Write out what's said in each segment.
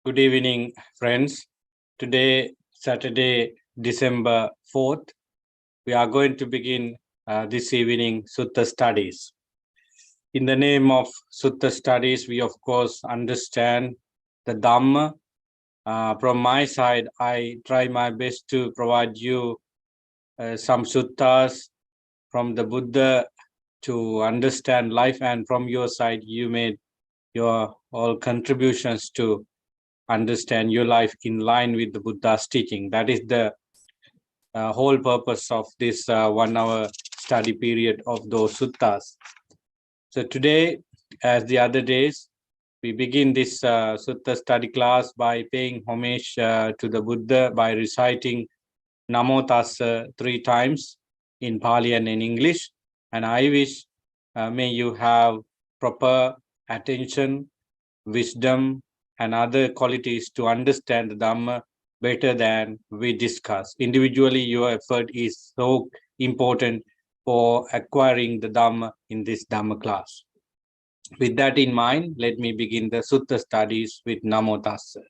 Good evening, friends. Today, Saturday, December 4th, we are going to begin this evening Sutta studies. In the name of Sutta studies, we of course understand the Dhamma. From my side, I try my best to provide you some suttas from the Buddha to understand life, and from your side, you made your all contributions to understand your life in line with the Buddha's teaching. That is the whole purpose of this 1 hour study period of those suttas. So today, as the other days, we begin this sutta study class by paying homage to the Buddha by reciting Namo Tassa 3 times in Pali and in English. And I wish may you have proper attention, wisdom, and other qualities to understand the Dhamma better than we discuss. Individually, your effort is so important for acquiring the Dhamma in this Dhamma class. With that in mind, let me begin the Sutta studies with Namo Tassa.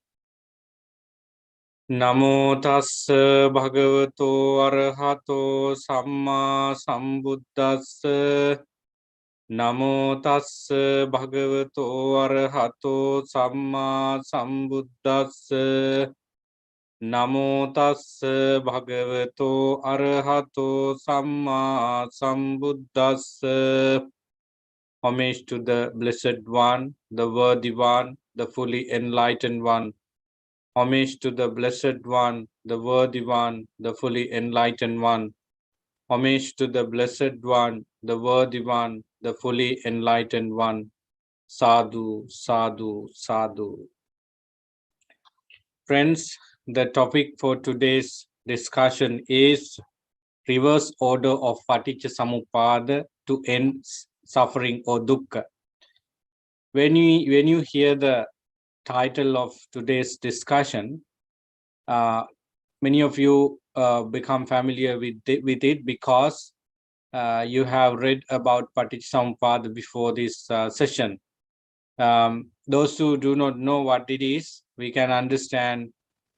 Namo Tassa Bhagavato Arahato Samma Sambuddhassa. Namo Tassa Bhagavato Arahato Samma Sambuddhassa. Namo Tassa Bhagavato Arahato Samma Sambuddhassa. Homage to the Blessed One, the Worthy One, the Fully Enlightened One. Homage to the Blessed One, the Worthy One, the Fully Enlightened One. Homage to the Blessed One, the Worthy One, the Fully Enlightened One. Sadhu, sadhu, sadhu. Friends, the topic for today's discussion is reverse order of Paticca Samuppada to end suffering or dukkha. When you hear the title of today's discussion, many of you become familiar with it because you have read about Paticca before this session. Those who do not know what it is, we can understand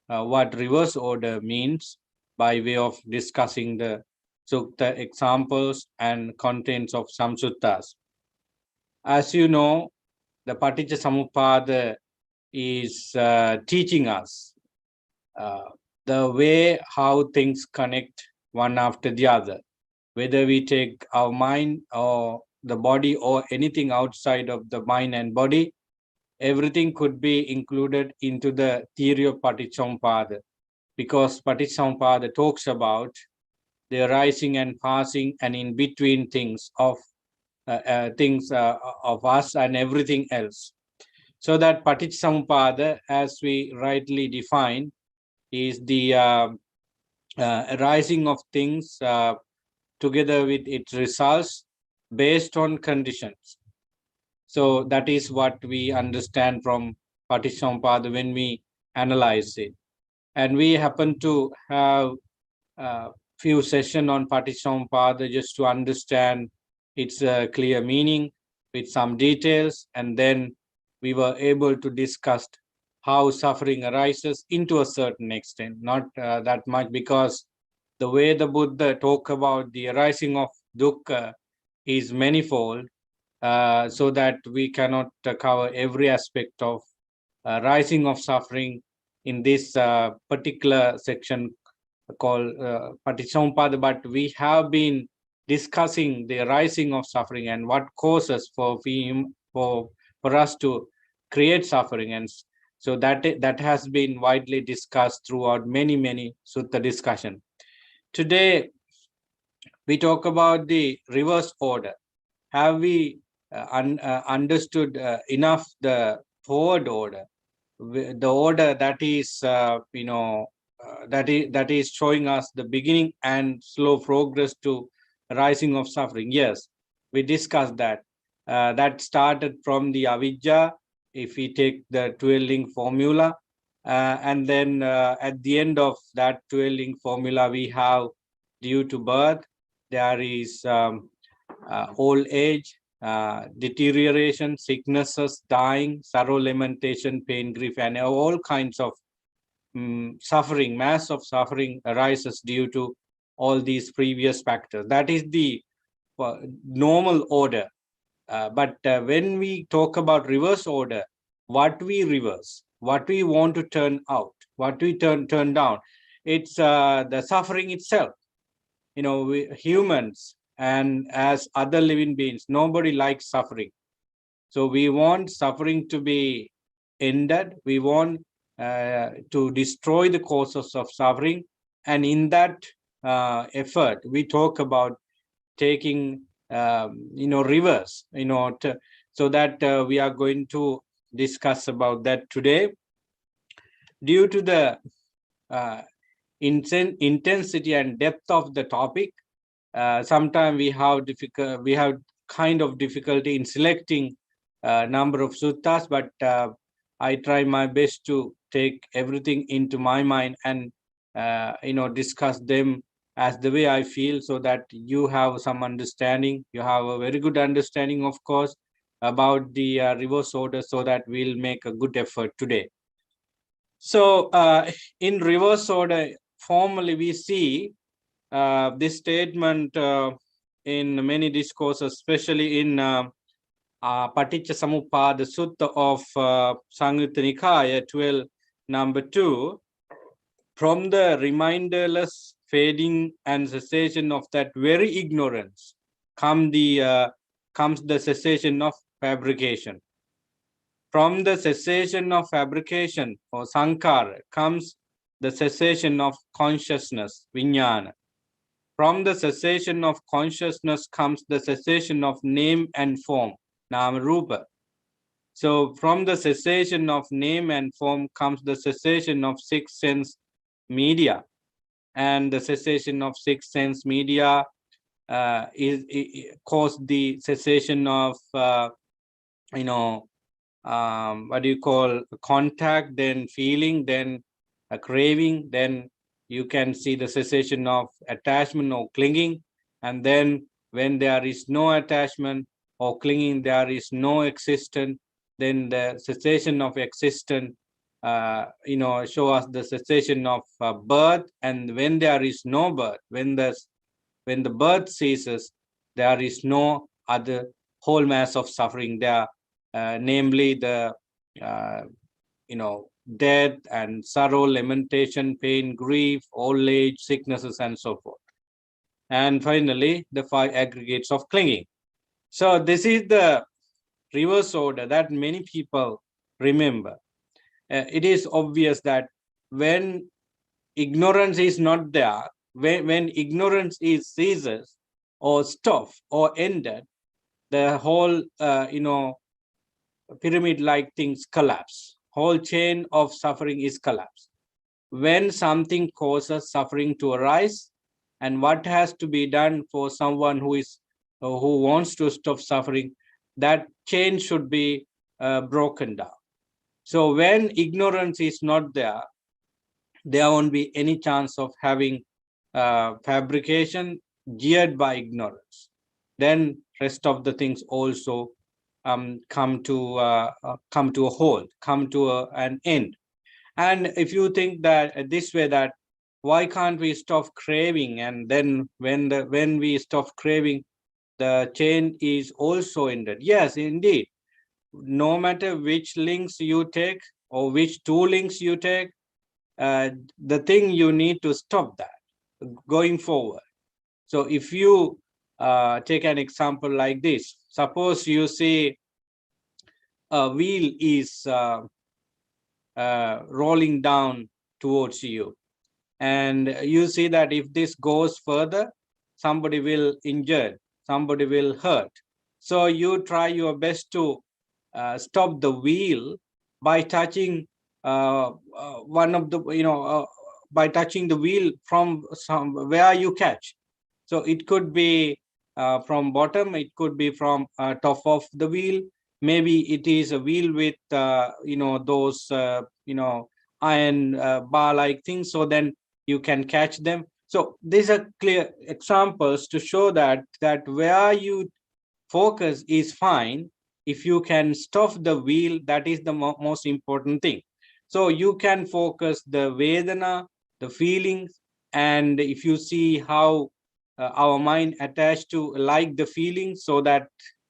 what reverse order means by way of discussing the sutta examples and contents of some suttas. As you know, the Paticca is teaching us the way how things connect one after the other, whether we take our mind or the body or anything outside of the mind and body, everything could be included into the theory of Paticca, because Paticca talks about the arising and passing and in between things of us and everything else. So that Paticca, as we rightly define, is the arising of things together with its results based on conditions. So that is what we understand from Paticca when we analyze it. And we happen to have a few sessions on Paticca just to understand its clear meaning with some details, and then we were able to discuss how suffering arises into a certain extent, not that much, because the way the Buddha talk about the arising of dukkha is manifold, so that we cannot cover every aspect of rising of suffering in this particular section called Paticca, but we have been discussing the rising of suffering and what causes for us to create suffering, and so that has been widely discussed throughout many sutta discussion. Today we talk about the reverse order. Have we understood enough the forward order, the order that is that is showing us the beginning and slow progress to rising of suffering? Yes, we discussed that. That started from the avijja, if we take the 12-link formula, and then at the end of that 12-link formula, we have due to birth, there is old age, deterioration, sicknesses, dying, sorrow, lamentation, pain, grief, and all kinds of suffering, mass of suffering arises due to all these previous factors. That is the normal order. But when we talk about reverse order, what we reverse, what we want to turn out, what we turn down, it's the suffering itself. We humans and as other living beings, nobody likes suffering. So we want suffering to be ended. We want to destroy the causes of suffering. And in that effort, we talk about taking, reverse, so that we are going to discuss about that today. Due to the intensity and depth of the topic, sometimes we have kind of difficulty in selecting number of suttas, but I try my best to take everything into my mind and discuss them as the way I feel, so that you have some understanding. You have a very good understanding, of course, about the reverse order, so that we'll make a good effort today. So in reverse order, formally we see this statement in many discourses, especially in Paticca Samuppada Sutta of Samyutta Nikaya 12, number 2. From the reminderless fading and cessation of that very ignorance comes the cessation of fabrication. From the cessation of fabrication or sankara comes the cessation of consciousness, vijnana. From the cessation of consciousness comes the cessation of name and form, nama rupa. So from the cessation of name and form comes the cessation of six sense media. And the cessation of six sense media caused the cessation of, what do you call, contact, then feeling, then a craving, then you can see the cessation of attachment or clinging. And then when there is no attachment or clinging, there is no existence, then the cessation of existence, show us the cessation of birth. And when there is no birth, when the birth ceases, there is no other whole mass of suffering there, namely the death and sorrow, lamentation, pain, grief, old age, sicknesses, and so forth. And finally, the 5 aggregates of clinging. So this is the reverse order that many people remember. It is obvious that when ignorance is not there, when ignorance is ceases or stopped or ended, the whole pyramid-like things collapse. Whole chain of suffering is collapsed. When something causes suffering to arise, and what has to be done for someone who wants to stop suffering, that chain should be broken down. So when ignorance is not there, there won't be any chance of having fabrication geared by ignorance. Then rest of the things also come to a halt, come to an end. And if you think that this way, that why can't we stop craving, and then when we stop craving, the chain is also ended? Yes, indeed. No matter which links you take or which 2 links you take, the thing you need to stop that going forward. So if you take an example like this, suppose you see a wheel is rolling down towards you, and you see that if this goes further, somebody will injure, somebody will hurt. So you try your best to stop the wheel by touching one of the, by touching the wheel from where you catch. So it could be from bottom, it could be from top of the wheel. Maybe it is a wheel with those iron bar like things, so then you can catch them. So these are clear examples to show that where you focus is fine. If you can stop the wheel, that is the most important thing. So you can focus the Vedana, the feelings, and if you see how our mind attached to like the feelings, so that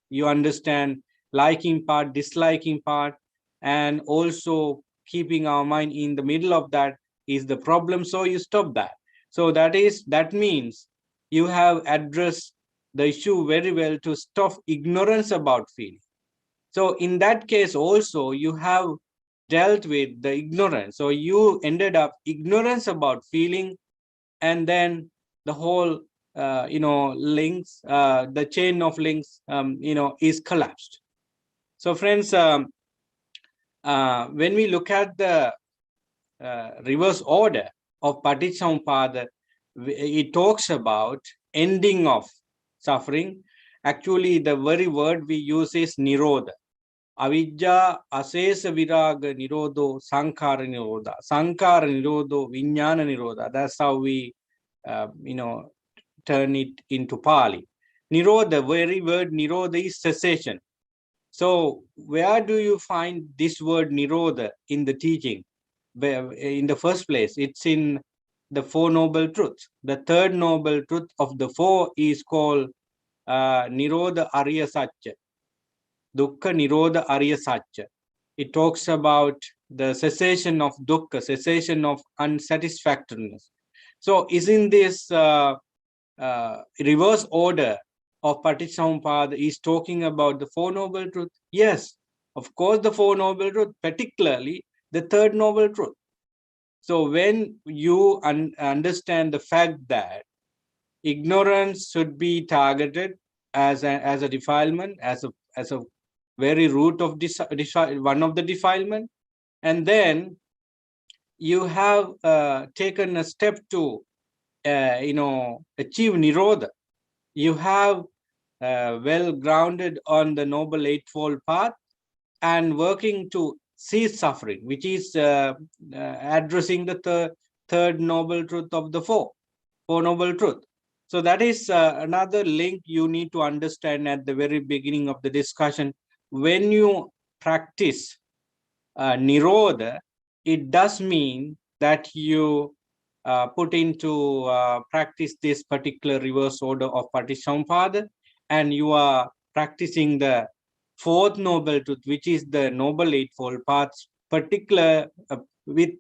you understand liking part, disliking part, and also keeping our mind in the middle of that is the problem. So you stop that. So that means you have addressed the issue very well to stop ignorance about feeling. So in that case also you have dealt with the ignorance. So you ended up ignorance about feeling, and then the whole links, the chain of links is collapsed. So friends, when we look at the reverse order of Paticcasamuppada, it talks about ending of suffering. Actually, the very word we use is Nirodha. Avidya asesa viraga nirodho sankhara nirodha. Sankhara nirodho vijnana nirodha. That's how we, turn it into Pali. Nirodha, very word Nirodha is cessation. So where do you find this word Nirodha in the teaching? In the first place, it's in the Four Noble Truths. The third noble truth of the four is called Nirodha Arya Satya. Dukkha Nirodha Arya Satya. It talks about the cessation of dukkha, cessation of unsatisfactoriness. So isn't this reverse order of Paticcasamuppada is talking about the Four Noble Truths? Yes, of course, the Four Noble Truths, particularly the third noble truth. So when you understand the fact that ignorance should be targeted as a defilement, as a very root of one of the defilement, and then you have taken a step to achieve Nirodha. You have well grounded on the Noble Eightfold Path and working to cease suffering, which is addressing the third noble truth of the four noble truth. So that is another link you need to understand at the very beginning of the discussion. When you practice Nirodha, it does mean that you put into practice this particular reverse order of Paticcasamuppada, and you are practicing the fourth noble truth, which is the Noble Eightfold Paths, with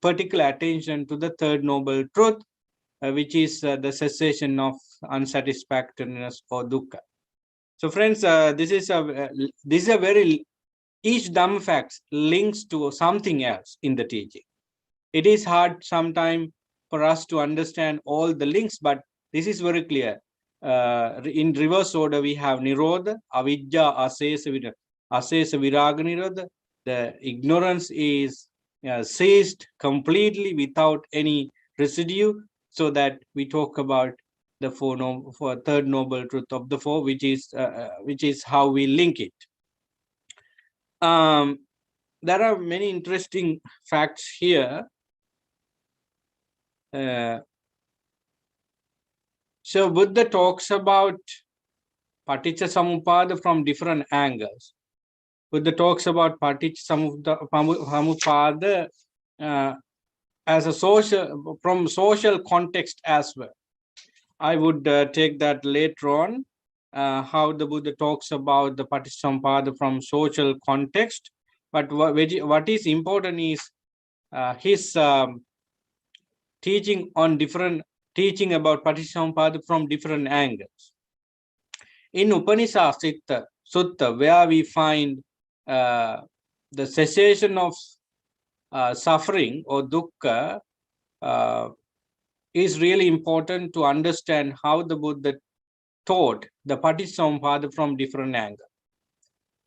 particular attention to the third noble truth, which is the cessation of unsatisfactoriness or dukkha. So friends, this is a very, each Dhamma facts links to something else in the teaching. It is hard sometimes for us to understand all the links, but this is very clear. In reverse order, we have Nirodha, Avidya, Asesa Viraga Nirodha. The ignorance is ceased completely without any residue, so that we talk about the third noble truth of the four, which is how we link it. There are many interesting facts here. So Buddha talks about Paticcasamuppada from different angles. Buddha talks about Paticcasamuppada as a from social context as well. I would take that later on, how the Buddha talks about the Paticcasamuppada from social context. But what is important is his teaching about Paticcasamuppada from different angles. In Upanishad Sutta, where we find the cessation of suffering or dukkha, is really important to understand how the Buddha taught the Paticcasamuppada from different angles.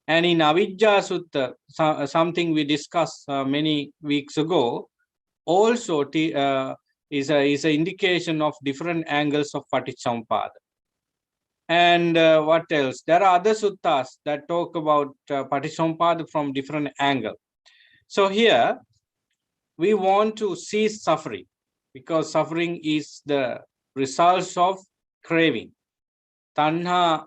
And in Avidya Sutta, something we discussed many weeks ago, also is an indication of different angles of Paticcasamuppada. And what else? There are other suttas that talk about Paticcasamuppada from different angles. So here, we want to cease suffering, because suffering is the result of craving. Tanha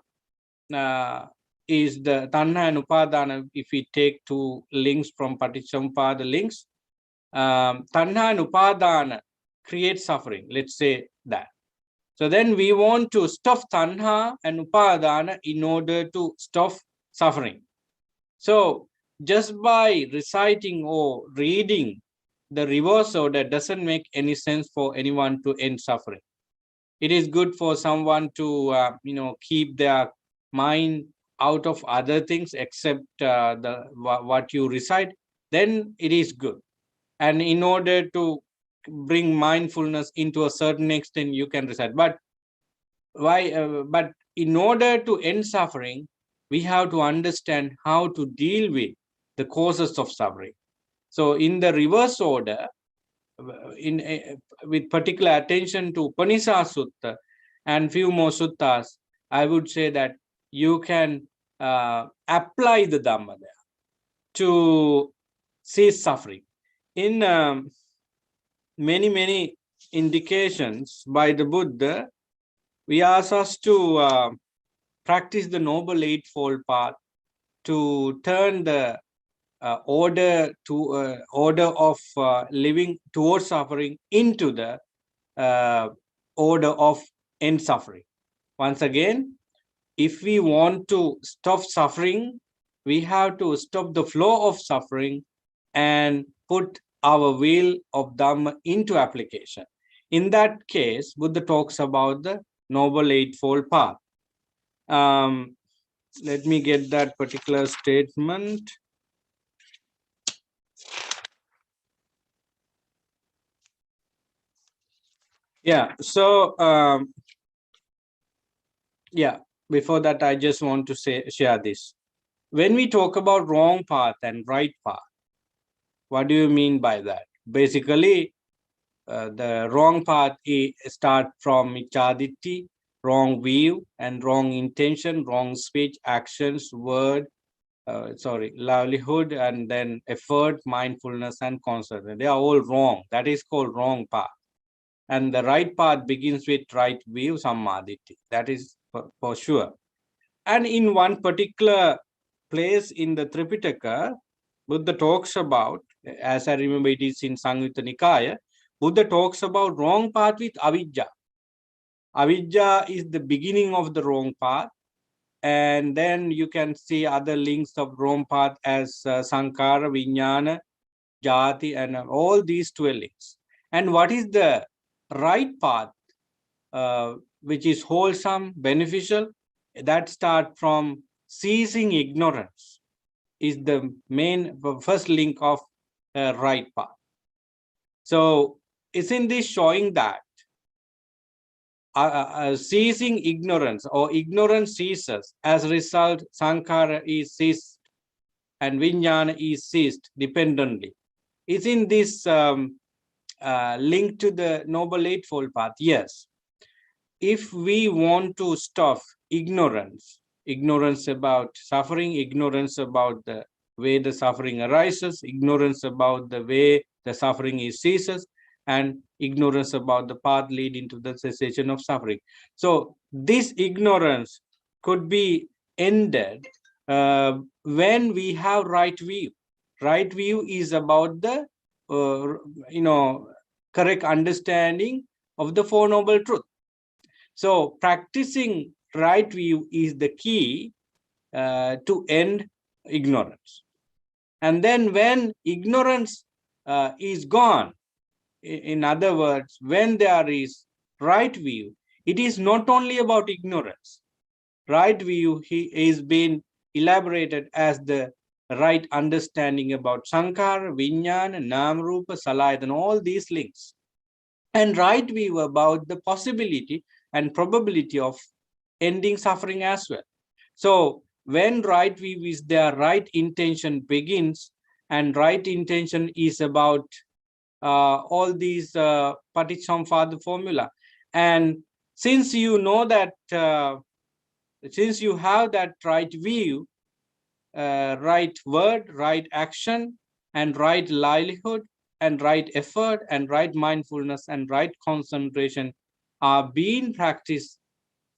is the Tanha and Upadana. If we take two links from Patichampada links, Tanha and Upadana create suffering. Let's say that. So then we want to stop Tanha and Upadana in order to stop suffering. So just by reciting or reading the reverse order doesn't make any sense for anyone to end suffering. It is good for someone to keep their mind out of other things except what you recite. Then it is good. And in order to bring mindfulness into a certain extent, you can recite. But why? But in order to end suffering, we have to understand how to deal with the causes of suffering. So in the reverse order, with particular attention to Upanishad Sutta and few more suttas, I would say that you can apply the Dhamma there to cease suffering. In many indications by the Buddha, we ask us to practice the Noble Eightfold Path to turn the order of living towards suffering into the order of end suffering. Once again, if we want to stop suffering, we have to stop the flow of suffering and put our wheel of Dhamma into application. In that case, Buddha talks about the Noble Eightfold Path. Let me get that particular statement. Yeah, so before that, I just want to share this. When we talk about wrong path and right path, what do you mean by that? Basically, the wrong path start from Michaditi, wrong view and wrong intention, wrong speech, actions, word, livelihood, and then effort, mindfulness, and concentration. They are all wrong. That is called wrong path. And the right path begins with right view, sammaditi. That is for sure. And in one particular place in the Tripitaka, Buddha talks about, as I remember it is in Samyutta Nikaya, Buddha talks about wrong path with avidya. Avidya is the beginning of the wrong path. And then you can see other links of wrong path as Sankara, Vijnana, Jati, and all these 12 links. And what is the right path, which is wholesome, beneficial? That start from ceasing ignorance is the main first link of right path. So isn't this showing that ceasing ignorance or ignorance ceases, as a result Sankara is ceased and Vijnana is ceased dependently? Isn't this linked to the Noble Eightfold Path? Yes. If we want to stop ignorance about suffering, ignorance about the way the suffering arises, ignorance about the way the suffering is ceases, and ignorance about the path leading to the cessation of suffering. So this ignorance could be ended when we have right view. Right view is about the correct understanding of the Four Noble Truths. So practicing right view is the key to end ignorance. And then when ignorance is gone, in other words, when there is right view, it is not only about ignorance. Right view is being elaborated as the right understanding about Sankara, Vijnana, Namrupa, Salayatana, all these links. And right view about the possibility and probability of ending suffering as well. So when right view is there, right intention begins, and right intention is about all these Patichampada formula. And since you know that, since you have that right view, right word, right action, and right livelihood, and right effort, and right mindfulness, and right concentration are being practiced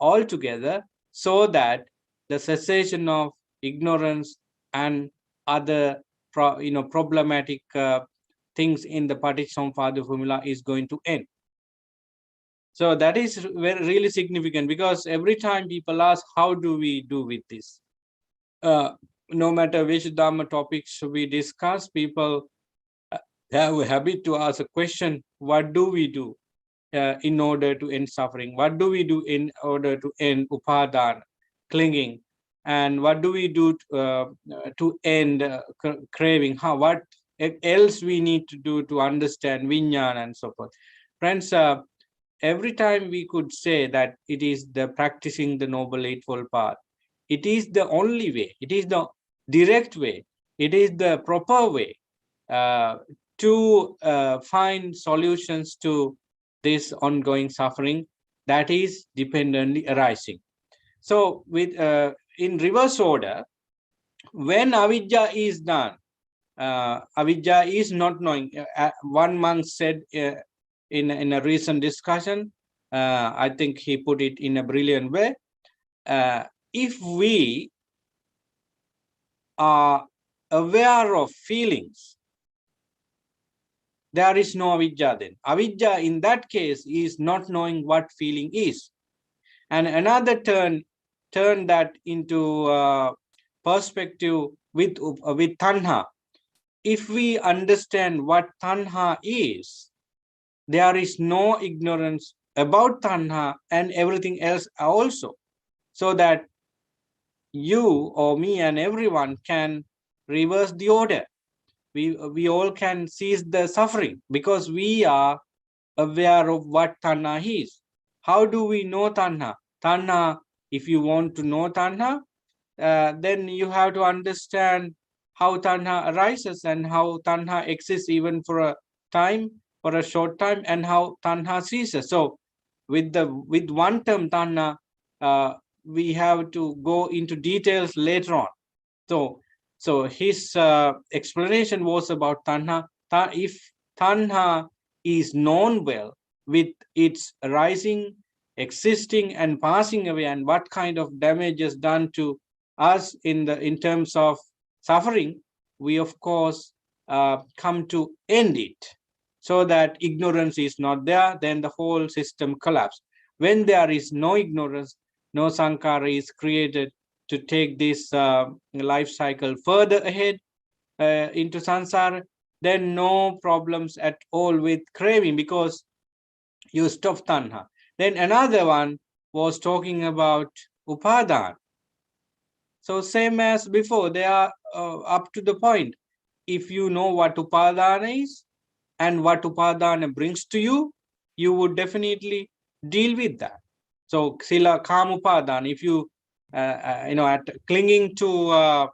all together, so that the cessation of ignorance and other problematic things in the Paticsamuppada formula is going to end. So that is really significant, because every time people ask, how do we do with this? No matter which Dhamma topics we discuss, people have a habit to ask a question: what do we do in order to end suffering? What do we do in order to end upadana, clinging? And what do we do to end craving? What else we need to do to understand vinyana and so forth? Friends, every time we could say that it is the practicing the Noble Eightfold Path. It is the only way. It is the direct way. It is the proper way to find solutions to this ongoing suffering that is dependently arising. So, with in reverse order, when avidya is done, avidya is not knowing. One monk said in a recent discussion, I think he put it in a brilliant way. If we are aware of feelings, there is no avidya then. Avidya in that case is not knowing what feeling is. And another turn that into perspective with tanha. If we understand what tanha is, there is no ignorance about tanha and everything else also, so that you or me and everyone can reverse the order. We all can cease the suffering because we are aware of what tanha is. How do we know tanha? Tanha, if you want to know tanha, then you have to understand how tanha arises and how tanha exists even for a time, for a short time, and how tanha ceases. So with one term tanha, we have to go into details later on. So his explanation was about tanha. If tanha is known well, with its rising, existing, and passing away, and what kind of damage is done to us in terms of suffering, we of course come to end it, so that ignorance is not there. Then the whole system collapses. When there is no ignorance, no sankara is created to take this life cycle further ahead into samsara. Then no problems at all with craving, because you stop tanha. Then another one was talking about upadhan. So same as before, they are up to the point. If you know what upadana is and what upadana brings to you, you would definitely deal with that. So sila kam upadana, if you at clinging to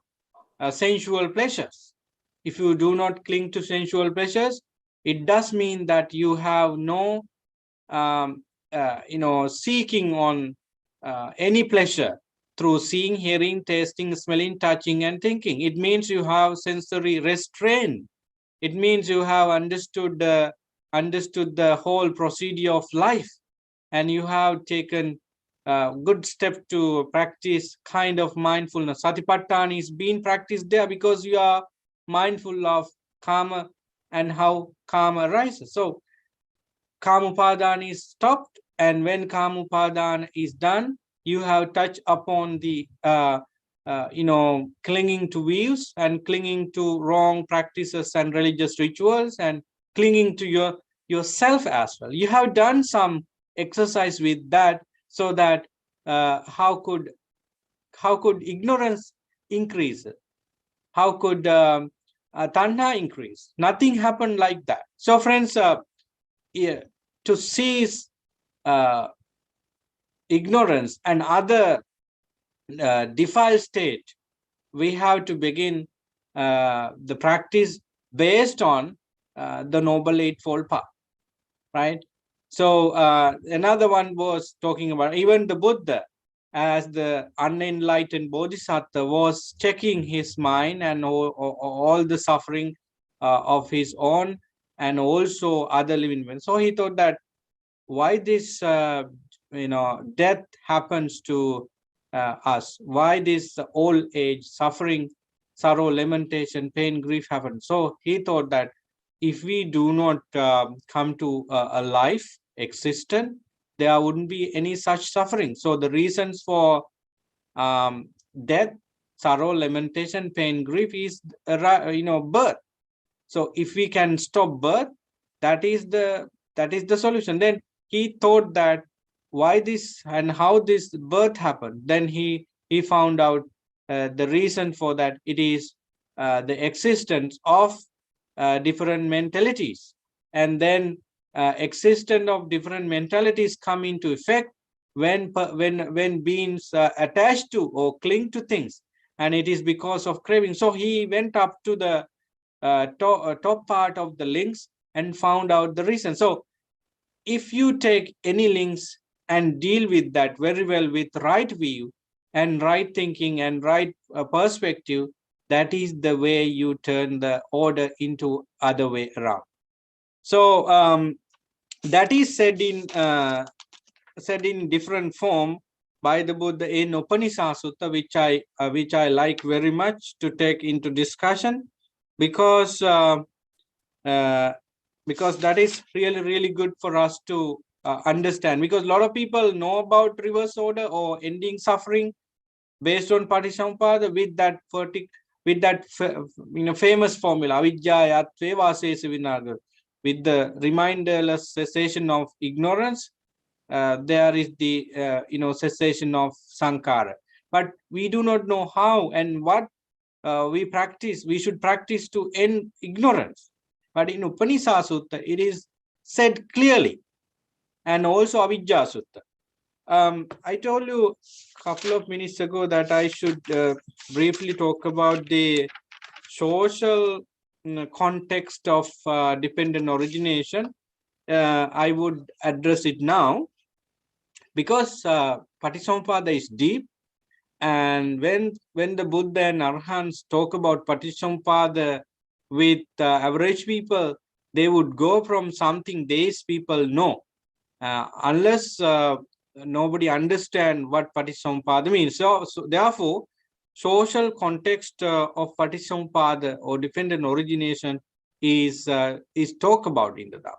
sensual pleasures, if you do not cling to sensual pleasures, it does mean that you have no seeking on any pleasure through seeing, hearing, tasting, smelling, touching, and thinking. It means you have sensory restraint. It means you have understood the whole procedure of life, and you have taken a good step to practice kind of mindfulness. Satipatthana is being practiced there because you are mindful of karma and how karma arises. So Kamupadan is stopped, and when Kamupadan is done, you have touched upon the clinging to views and clinging to wrong practices and religious rituals and clinging to yourself as well. You have done some exercise with that, so that how could ignorance increase? How could tanha increase? Nothing happened like that. So friends, to cease ignorance and other defiled state, we have to begin the practice based on the Noble Eightfold Path, right? So another one was talking about even the Buddha, as the unenlightened Bodhisattva, was checking his mind and all the suffering of his own and also other living beings. So he thought that why this death happens to us why this old age, suffering, sorrow, lamentation, pain, grief happen. So he thought that if we do not come to a life existent, there wouldn't be any such suffering. So the reasons for death, sorrow, lamentation, pain, grief is birth. So if we can stop birth, that is the solution. Then he thought that why this and how this birth happened. Then he found out the reason for that. It is the existence of different mentalities, and then existence of different mentalities come into effect when beings attach to or cling to things, and it is because of craving. So he went up to the top part of the links and found out the reason. So if you take any links and deal with that very well with right view and right thinking and right perspective, that is the way you turn the order into other way around. So that is said in different form by the Buddha in Upanishad Sutta, which I like very much to take into discussion, because that is really good for us to understand, because a lot of people know about reverse order or ending suffering based on Patisampada with that famous formula avidya yatve vasesa vinaga, with the reminderless cessation of ignorance. There is the cessation of sankhara, but we do not know how and what we should practice to end ignorance. But in Upanishad Sutta, it is said clearly, and also Avidya Sutta. I told you a couple of minutes ago that I should briefly talk about the social context of dependent origination. I would address it now, because Patisampada is deep. And when the Buddha and Arhants talk about Patisampada with average people, they would go from something these people know, unless nobody understand what Patisampada means. So therefore, social context of Patisampada or dependent origination is talked about in the Tao.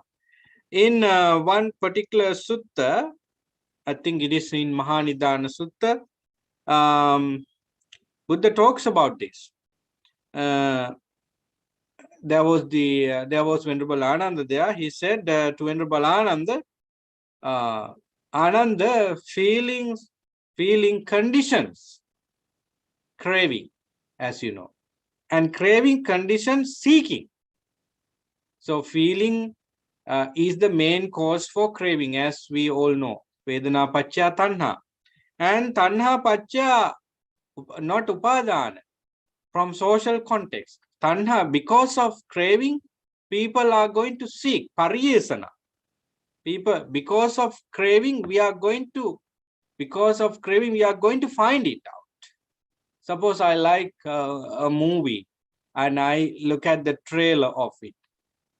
In one particular sutta, I think it is in Mahanidana Sutta, Buddha talks about this. There was Venerable Ananda there. He said to Venerable Ananda, Ananda, feeling conditions, craving, as you know, and craving conditions, seeking. So feeling is the main cause for craving, as we all know. Vedana Paccha Tanha. And Tanha Paccha, not Upadhan, from social context. Tanha, because of craving, people are going to seek pariyesana. People, because of craving, we are going to find it out. Suppose I like a movie and I look at the trailer of it.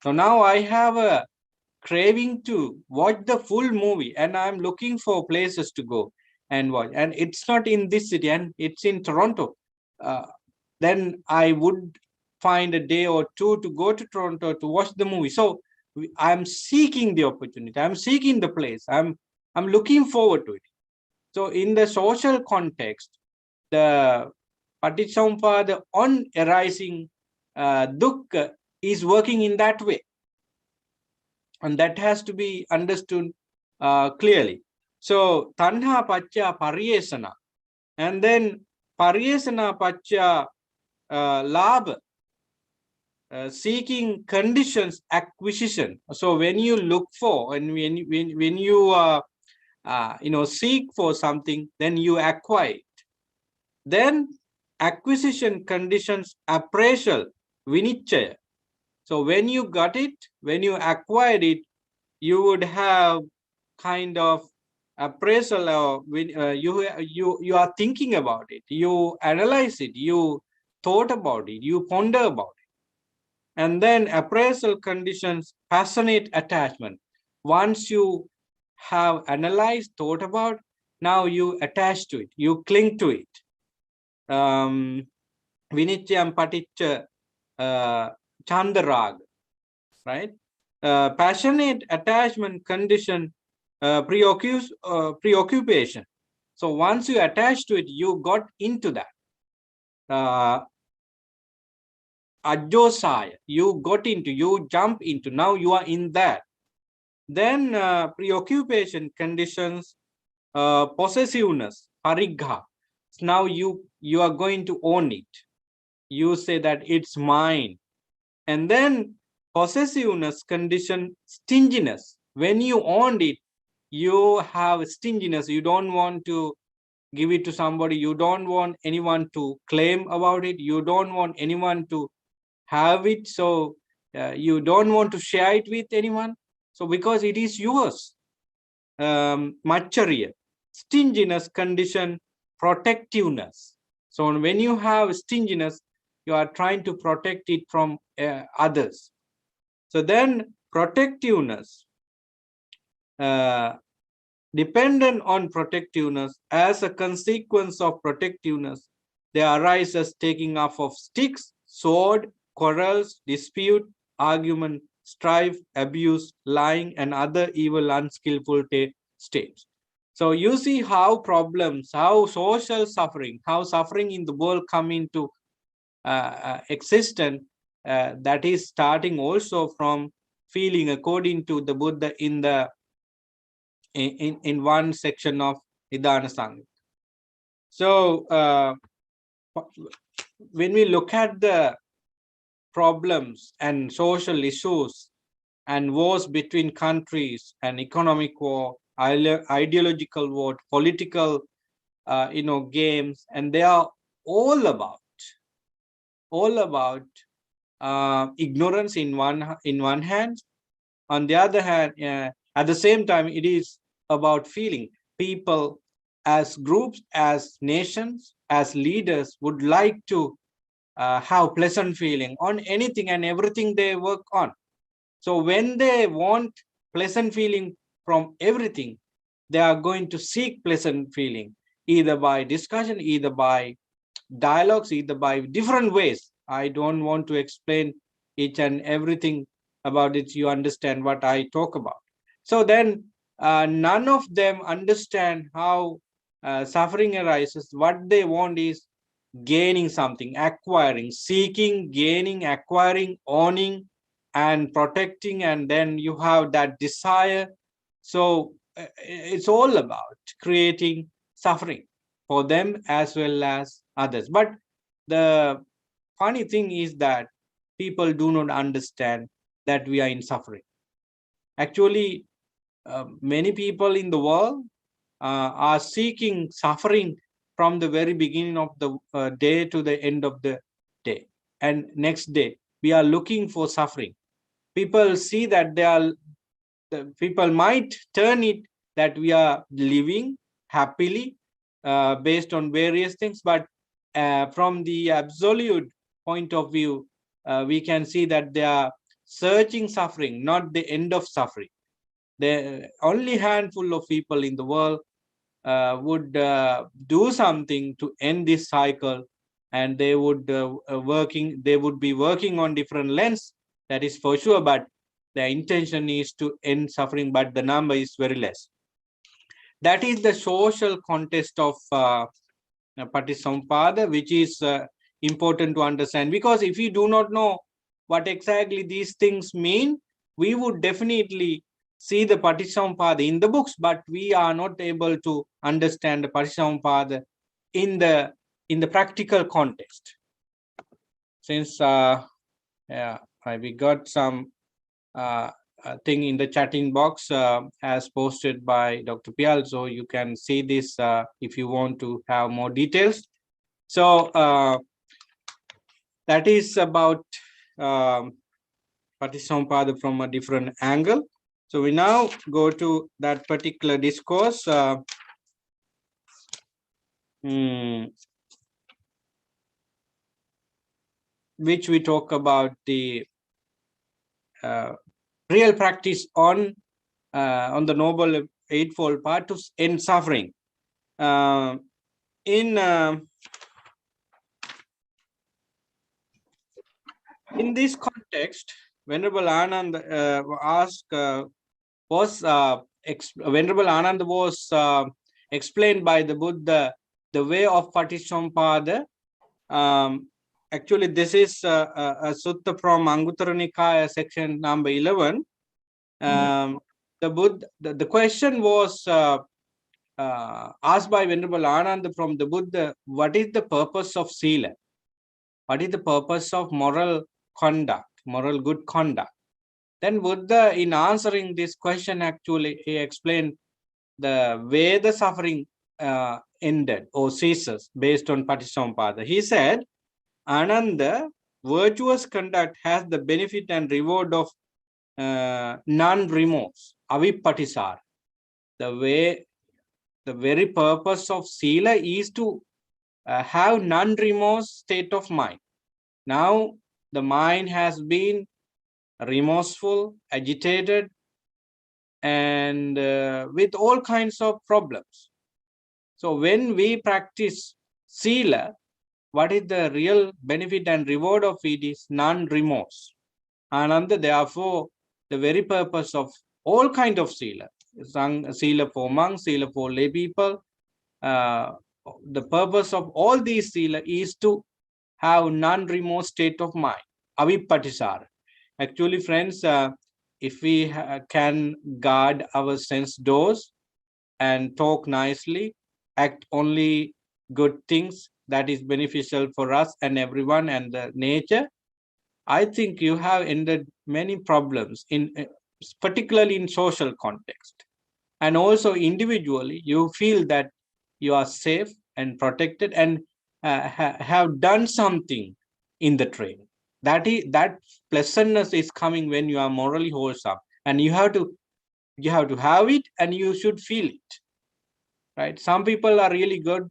So now I have a craving to watch the full movie, and I'm looking for places to go and watch. And it's not in this city, and it's in Toronto. Then I would find a day or two to go to Toronto to watch the movie. So I'm seeking the opportunity. I'm seeking the place. I'm looking forward to it. So in the social context, the Patisampada on arising dukkha is working in that way. And that has to be understood clearly. So tanha paccha pariyesana, and then pariyesana paccha labha, seeking conditions acquisition. So when you look for and when you seek for something, then you acquire it. Then acquisition conditions appraisal vinichaya. So when you got it, when you acquired it, you would have kind of appraisal, or you are thinking about it, you analyze it, you thought about it, you ponder about it. And then appraisal conditions, passionate attachment. Once you have analyzed, thought about, now you attach to it, you cling to it. Vinityam paticca chandarag, right? Passionate attachment condition preoccupation. So once you attach to it, you got into that. Ajosaya, you got into, you jump into, now you are in that. Then preoccupation conditions, possessiveness, parigha. Now you are going to own it. You say that it's mine. And then possessiveness condition, stinginess. When you owned it, you have stinginess. You don't want to give it to somebody. You don't want anyone to claim about it. You don't want anyone to have it. So you don't want to share it with anyone. So because it is yours. Macharya, stinginess condition, protectiveness. So when you have stinginess, you are trying to protect it from others. So then protectiveness, dependent on protectiveness, as a consequence of protectiveness, there arises taking off of sticks, sword, quarrels, dispute, argument, strife, abuse, lying, and other evil, unskillful states. So you see how problems, how social suffering, how suffering in the world come into existence. That is starting also from feeling, according to the Buddha in the in one section of Nidana Sangha. So when we look at the problems and social issues and wars between countries and economic war, ideological war, political games, and they are all about ignorance in one hand. On the other hand, at the same time, it is about feeling. People as groups, as nations, as leaders would like to have pleasant feeling on anything and everything they work on. So when they want pleasant feeling from everything, they are going to seek pleasant feeling, either by discussion, either by dialogues, either by different ways. I don't want to explain each and everything about it. You understand what I talk about. So then none of them understand how suffering arises. What they want is gaining something, acquiring, seeking, gaining, acquiring, owning, and protecting, and then you have that desire. So it's all about creating suffering for them as well as others. But the funny thing is that people do not understand that we are in suffering. Actually, many people in the world are seeking suffering from the very beginning of the day to the end of the day. And next day, we are looking for suffering. People see that people might turn it that we are living happily based on various things, but from the absolute point of view, we can see that they are searching suffering, not the end of suffering. The only handful of people in the world would do something to end this cycle, and they would be working on different lens, that is for sure, but the intention is to end suffering, but the number is very less. That is the social context of Patisampada, which is important to understand, because if you do not know what exactly these things mean, we would definitely see the Patisampada in the books, but we are not able to understand the Patisampada in the practical context. Since we got some thing in the chatting box as posted by Dr. Pial, so you can see this if you want to have more details. So that is about Patisampada from a different angle. So we now go to that particular discourse. Which we talk about the real practice on the Noble Eightfold Path to end suffering. In this context, Venerable Anand asked, Venerable Anand was explained by the Buddha the way of Paticampada. Actually, this is a sutta from Anguttara Nikaya, section number 11. The Buddha, the question was asked by Venerable Ananda from the Buddha, what is the purpose of Sila? What is the purpose of moral conduct, moral good conduct? Then Buddha, in answering this question, actually, he explained the way the suffering ended or ceases based on Paticampada. He said, Ananda, virtuous conduct has the benefit and reward of non-remorse, avipatisar. The very purpose of Sila is to have non-remorse state of mind. Now, the mind has been remorseful, agitated, and with all kinds of problems. So when we practice Sila, what is the real benefit and reward of it is non-remorse. Ananda, therefore, the very purpose of all kind of Sila, Sila for monks, Sila for lay people, the purpose of all these Sila is to have non-remorse state of mind, avipatisara. Actually, friends, if we can guard our sense doors and talk nicely, act only good things that is beneficial for us and everyone and the nature, I think you have ended many problems, particularly in social context. And also individually, you feel that you are safe and protected and have done something in the training. That pleasantness is coming when you are morally wholesome, and you have to have it, and you should feel it, right? Some people are really good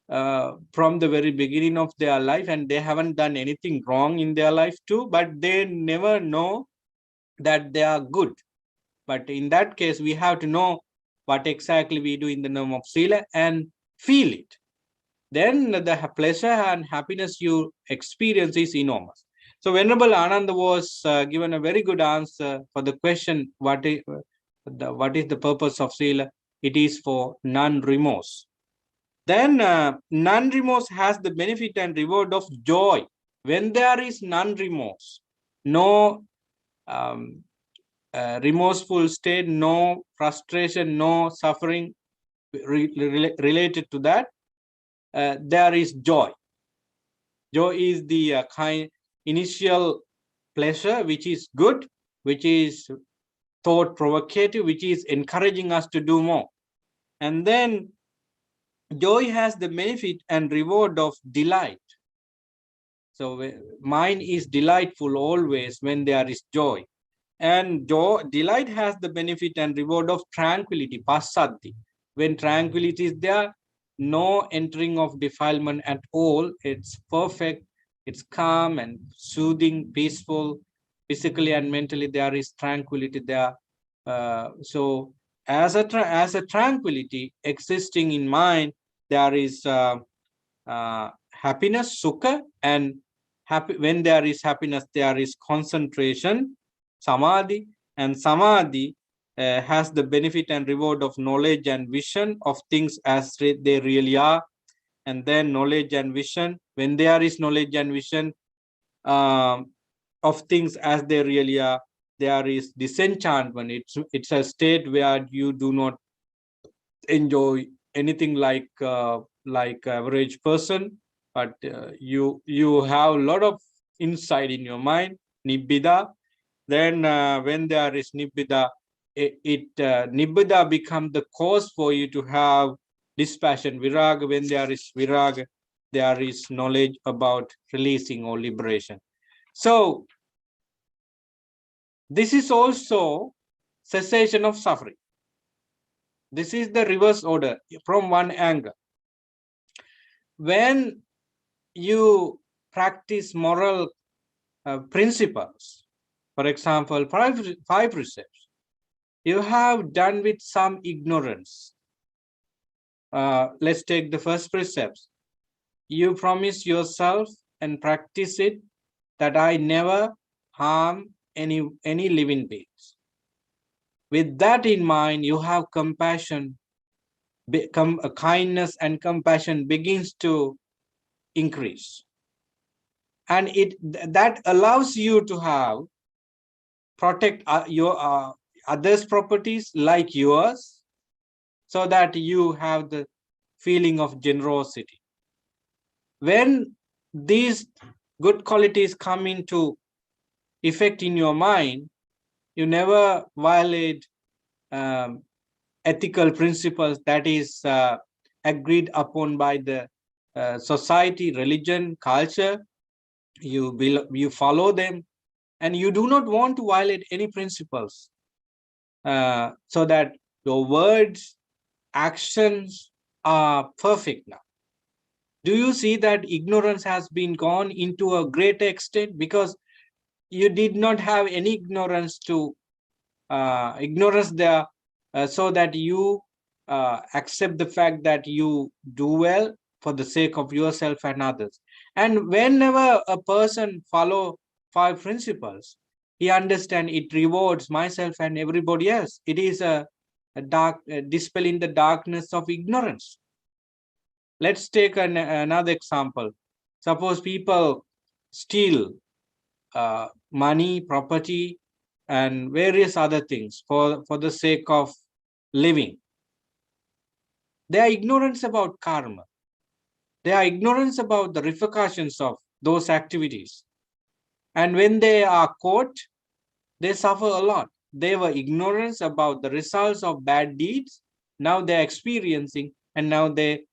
from the very beginning of their life, and they haven't done anything wrong in their life too, but they never know that they are good. But in that case, we have to know what exactly we do in the name of Sila and feel it. Then the pleasure and happiness you experience is enormous. So Venerable Ananda was given a very good answer for the question, what is the purpose of Sila? It is for non-remorse. Then non-remorse has the benefit and reward of joy. When there is non-remorse, no remorseful state, no frustration, no suffering related to that, there is joy. Joy is the initial pleasure, which is good, which is thought provocative, which is encouraging us to do more. And then joy has the benefit and reward of delight. So mind is delightful always when there is joy. And delight has the benefit and reward of tranquility, passaddhi. When tranquility is there, no entering of defilement at all. It's perfect, it's calm and soothing, peaceful. Physically and mentally, there is tranquility there. So as a tranquility existing in mind, there is happiness, sukha, and when there is happiness, there is concentration, samadhi, and samadhi has the benefit and reward of knowledge and vision of things as they really are. And then knowledge and vision, when there is knowledge and vision of things as they really are, there is disenchantment. It's a state where you do not enjoy anything like average person, but you have a lot of insight in your mind, nibbida. Then when there is nibbida, nibbida become the cause for you to have dispassion, viraga. When there is viraga, there is knowledge about releasing or liberation. So this is also cessation of suffering. This is the reverse order from one angle. When you practice moral principles, for example, five precepts, you have done with some ignorance. let's take the first precepts. You promise yourself and practice it that I never harm any living beings. With that in mind, you have compassion, become a kindness and compassion begins to increase. And that allows you to have protect your others' properties like yours, so that you have the feeling of generosity. When these good qualities come into effect in your mind, you never violate ethical principles that is agreed upon by the society, religion, culture. You follow them, and you do not want to violate any principles, so that your words, actions are perfect now. Do you see that ignorance has been gone into a great extent? Because you did not have any ignorance to ignorance there, so that you accept the fact that you do well for the sake of yourself and others. And whenever a person follow 5 principles, he understand it rewards myself and everybody else. It is a dark dispelling the darkness of ignorance. Let's take another example. Suppose people steal money, property, and various other things for the sake of living. They are ignorance about karma. They are ignorance about the repercussions of those activities. And when they are caught, they suffer a lot. They were ignorance about the results of bad deeds. Now they're experiencing, and now they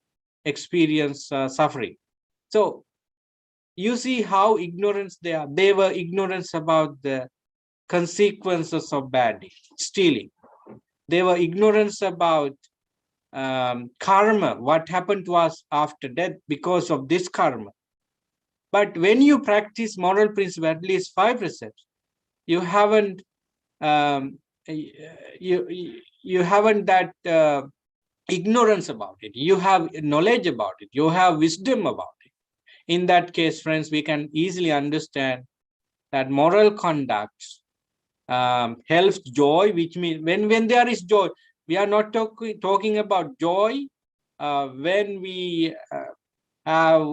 experience suffering. So you see how ignorance they are. They were ignorance about the consequences of bad deeds, stealing. They were ignorance about karma, what happened to us after death because of this karma. But when you practice moral principle, at least 5 precepts, you haven't you haven't that ignorance about it. You have knowledge about it. You have wisdom about it. In that case, friends, we can easily understand that moral conduct helps joy, which means when there is joy, we are not talking about joy when we have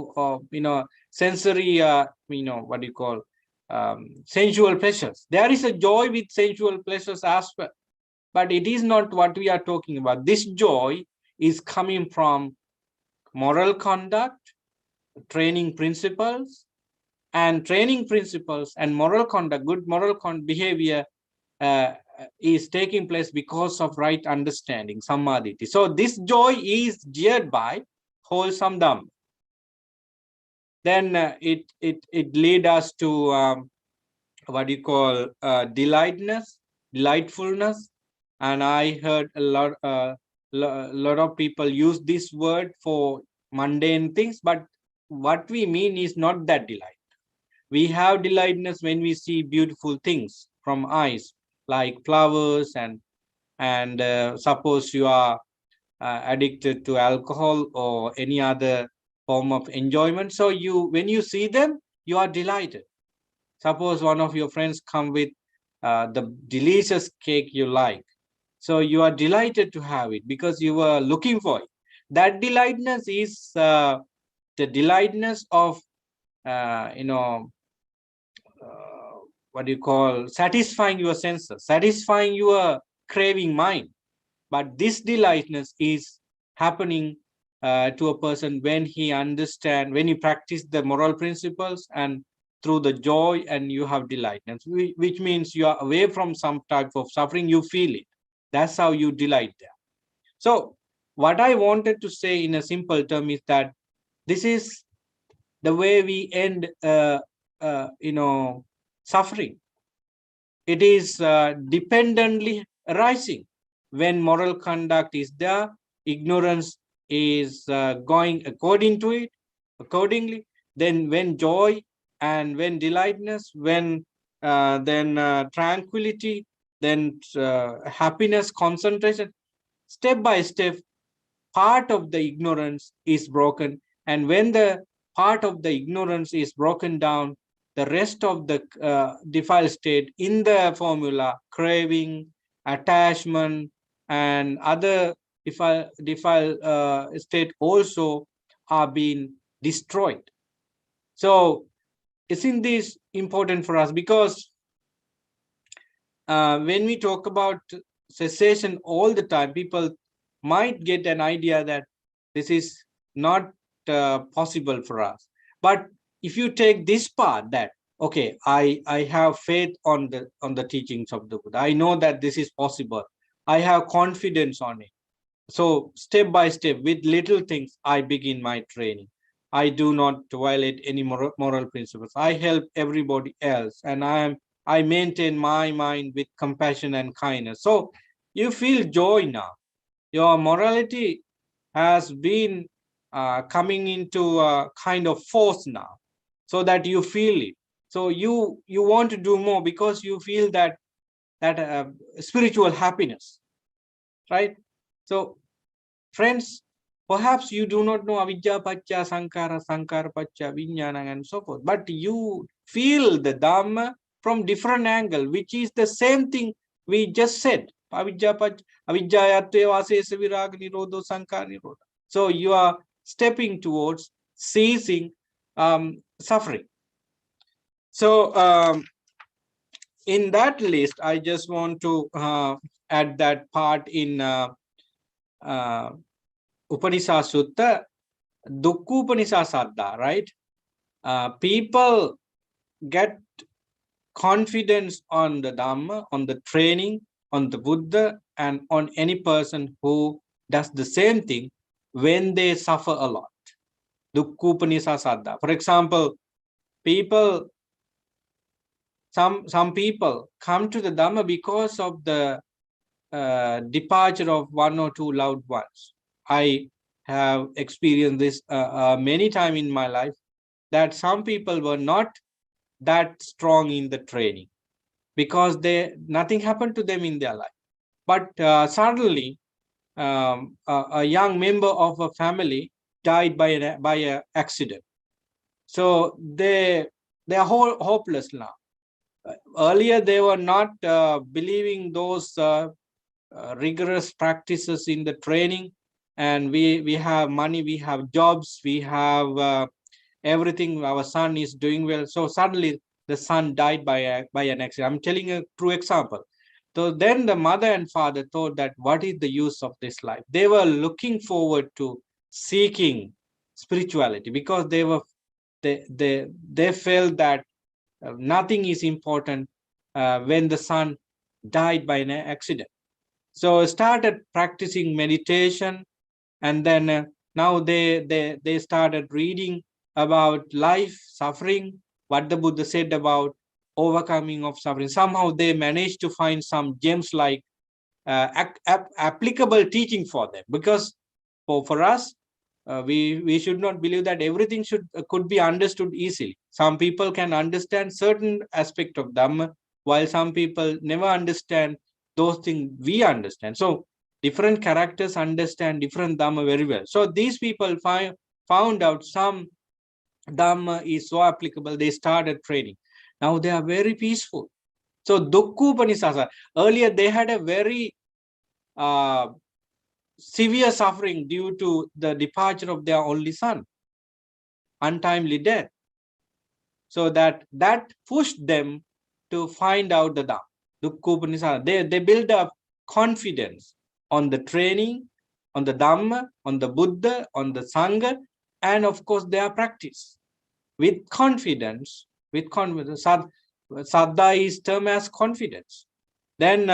sensory what do you call sensual pleasures. There is a joy with sensual pleasures as well, but it is not what we are talking about. This joy is coming from moral conduct, training principles, and training principles and moral conduct, good moral behavior is taking place because of right understanding, samadhi. So this joy is geared by wholesome dhamma. Then it lead us to what you call delightfulness. And I heard a lot of people use this word for mundane things, but what we mean is not that delight. We have delightness when we see beautiful things from eyes, like flowers, and suppose you are addicted to alcohol or any other form of enjoyment. So when you see them, you are delighted. Suppose one of your friends come with the delicious cake you like. So you are delighted to have it because you were looking for it. That delightness is the delightness of, what do you call, satisfying your senses, satisfying your craving mind. But this delightness is happening to a person when he understand, when he practice the moral principles, and through the joy, and you have delightness, which means you are away from some type of suffering, you feel it. That's how you delight there. So what I wanted to say in a simple term is that this is the way we end suffering. It is dependently arising. When moral conduct is there, ignorance is going according to it, accordingly. Then when joy, and when delightness, when then tranquility, then happiness, concentration, step by step, part of the ignorance is broken. And when the part of the ignorance is broken down, the rest of the defiled state in the formula, craving, attachment, and other defiled state also are being destroyed. So isn't this important for us? Because when we talk about cessation all the time, people might get an idea that this is not possible for us. But if you take this part, that okay, I have faith on the teachings of the Buddha, I know that this is possible, I have confidence on it. So step by step, with little things, I begin my training. I do not violate any moral principles. I help everybody else, and I maintain my mind with compassion and kindness. So you feel joy now. Your morality has been coming into a kind of force now, so that you feel it. So you want to do more because you feel that spiritual happiness, right? So friends, perhaps you do not know avidya pacha sankara, sankara pacha vijnana, and so forth, but you feel the Dhamma from different angle, which is the same thing we just said. Avidya pacha, avidyayatve vasesa viraga nirodho sankara nirodha. So you are stepping towards ceasing suffering. So in that list, I just want to add that part in Upanishad Sutta, Dukkha Saddha, right? People get confidence on the Dhamma, on the training, on the Buddha, and on any person who does the same thing when they suffer a lot. Dukkha Saddha. For example, some people come to the Dhamma because of the departure of one or two loved ones. I have experienced this many times in my life, that some people were not that strong in the training because nothing happened to them in their life. But suddenly, a young member of a family died by an accident. So they are hopeless now. Earlier, they were not believing those rigorous practices in the training, and we have money, we have jobs, we have everything, our son is doing well. So suddenly the son died by an accident. I'm telling a true example. So then the mother and father thought that what is the use of this life? They were looking forward to seeking spirituality because they felt that nothing is important when the son died by an accident. So started practicing meditation, and then now they started reading about life, suffering, what the Buddha said about overcoming of suffering. Somehow they managed to find some gems like applicable teaching for them, because for us, we should not believe that everything could be understood easily. Some people can understand certain aspect of Dhamma, while some people never understand those things we understand. So different characters understand different Dhamma very well. So these people found out some Dhamma is so applicable, they started training. Now they are very peaceful. So Dukkha Upanishad, earlier they had a very severe suffering due to the departure of their only son, untimely death. So that pushed them to find out the Dhamma. Dukkha Upanishad, they build up confidence on the training, on the Dhamma, on the Buddha, on the Sangha, and of course their practice. With confidence, Saddha is termed as confidence. Then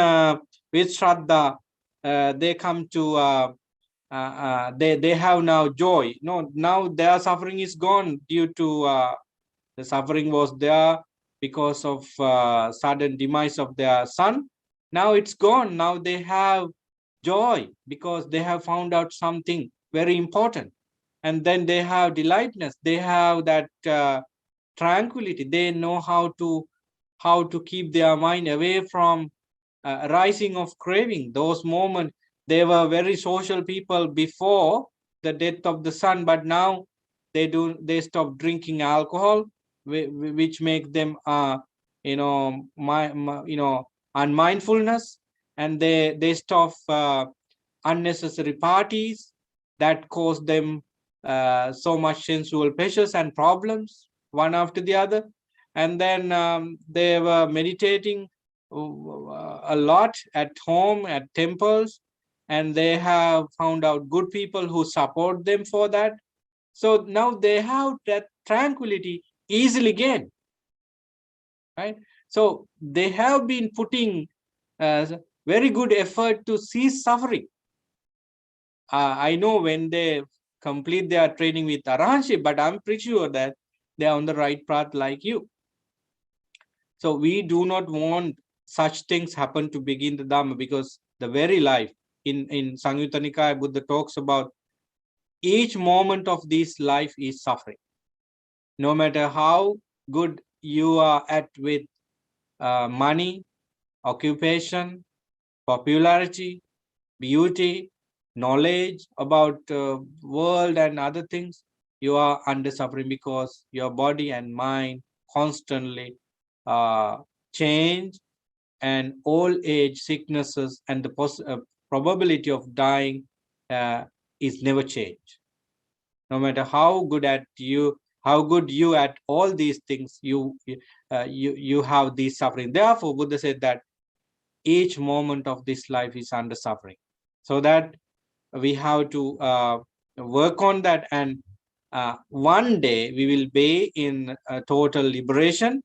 with Shraddha, they come to they have now joy. No, now their suffering is gone due to the suffering was there because of sudden demise of their son. Now it's gone. Now they have joy because they have found out something very important. And then they have delightness. They have that tranquility. They know how to keep their mind away from rising of craving. Those moments They were very social people before the death of the son, but now they stop drinking alcohol, which make them unmindfulness, and they stop unnecessary parties that cause them so much sensual pleasures and problems one after the other. And then they were meditating a lot at home, at temples, and they have found out good people who support them for that. So now they have that tranquility easily gained, right? So they have been putting very good effort to cease suffering. I know when they complete their training with Arahantship, but I'm pretty sure that they are on the right path like you. So we do not want such things happen to begin the Dhamma, because the very life in Samyutta Nikaya, Buddha talks about each moment of this life is suffering. No matter how good you are at with money, occupation, popularity, beauty, knowledge about world and other things, you are under suffering because your body and mind constantly change, and old age, sicknesses, and the probability of dying is never changed. No matter how good you at all these things, you have these suffering. Therefore, Buddha said that each moment of this life is under suffering, so that we have to work on that, and one day we will be in total liberation,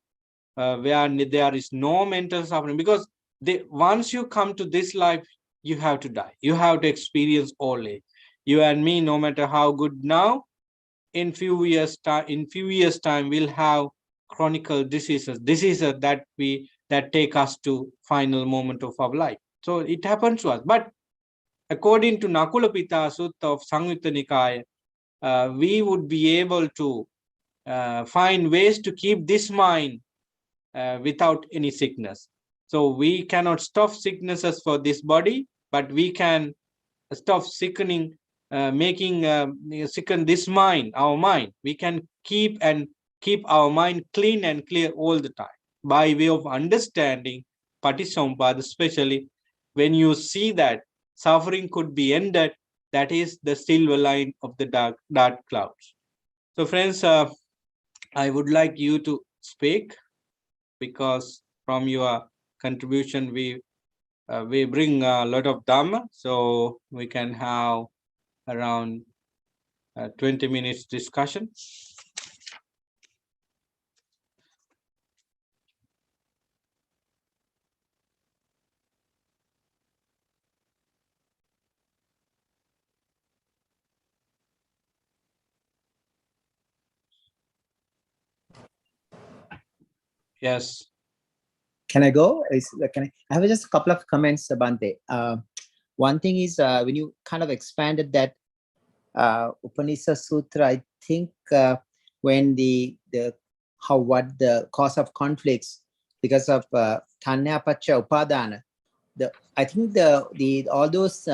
where there is no mental suffering, because once you come to this life, you have to die, you have to experience old age. You and me, no matter how good now, in few years time we'll have chronic diseases that take us to final moment of our life. So it happens to us. But according to Nakulapita Sutta of Samyutta Nikaya, we would be able to find ways to keep this mind without any sickness. So we cannot stop sicknesses for this body, but we can stop sickening, making sicken this mind, our mind. We can keep our mind clean and clear all the time by way of understanding Patisampada, especially when you see that suffering could be ended. That is the silver line of the dark clouds. So friends, I would like you to speak, because from your contribution we bring a lot of Dhamma, so we can have around 20 minutes discussion. Yes. Can I go? I have just a couple of comments, Bante. One thing is when you kind of expanded that Upanishad Sutra, I think when what the cause of conflicts because of Tanya Pacha Upadana, I think all those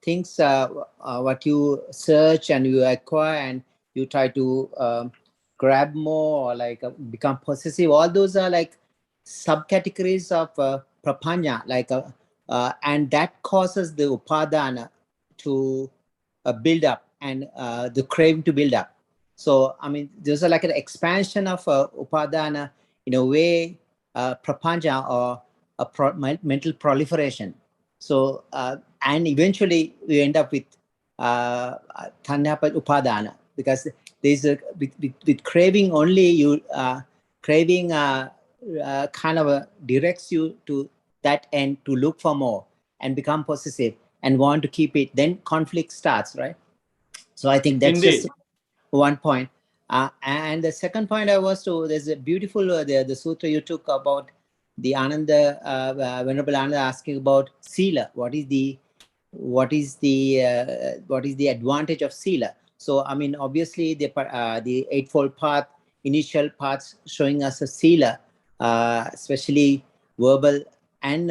things what you search and you acquire and you try to grab more, or like become possessive, all those are like subcategories of prapanya, like and that causes the upadana to build up, and the craving to build up. So I mean, there's like an expansion of upadana in a way, prapanya, or mental proliferation. So and eventually we end up with tanyapa upadana, because there's a with craving only, you craving kind of directs you to that end to look for more and become possessive and want to keep it. Then conflict starts, right? So I think that's Indeed. just one point. And the second point I was to, there's a beautiful the sutra you took about the Ananda, Venerable Ananda asking about sila. What is the advantage of sila? So I mean, obviously the eightfold path, initial paths showing us a sila, especially verbal and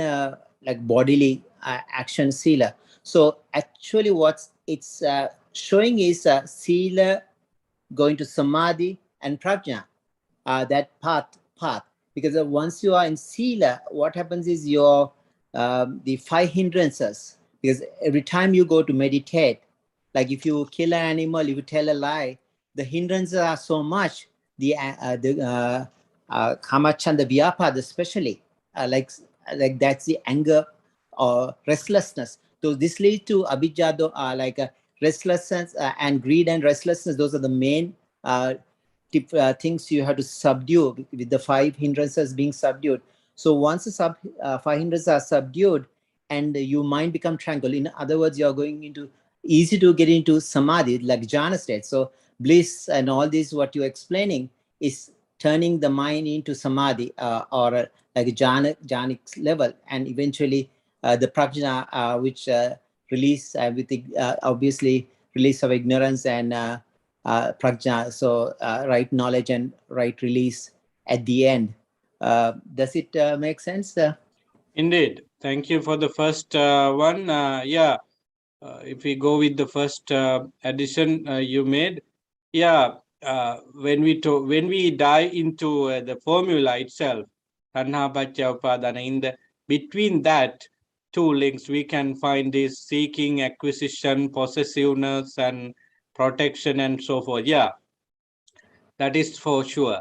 like bodily action sila. So actually what it's showing is sila going to samadhi and prajna, that path. Because once you are in sila, what happens is your the five hindrances. Because every time you go to meditate, like if you kill an animal, if you tell a lie, the hindrances are so much. The kamachanda vyapada, especially like that's the anger or restlessness. So this leads to abhijado, restlessness and greed and restlessness. Those are the main things you have to subdue with the five hindrances being subdued. So once the five hindrances are subdued and your mind become tranquil, in other words, you're going into easy to get into samadhi, like jhana state. So bliss and all this, what you're explaining is turning the mind into samadhi or like a jhanic level, and eventually the prajna, which release with obviously release of ignorance and prajna, so right knowledge and right release at the end. Does it make sense? Indeed. Thank you for the first one. If we go with the first addition you made, when we dive into the formula itself, tanha paccaya upadana, in the between that two links, we can find this seeking, acquisition, possessiveness, and protection, and so forth. Yeah, that is for sure.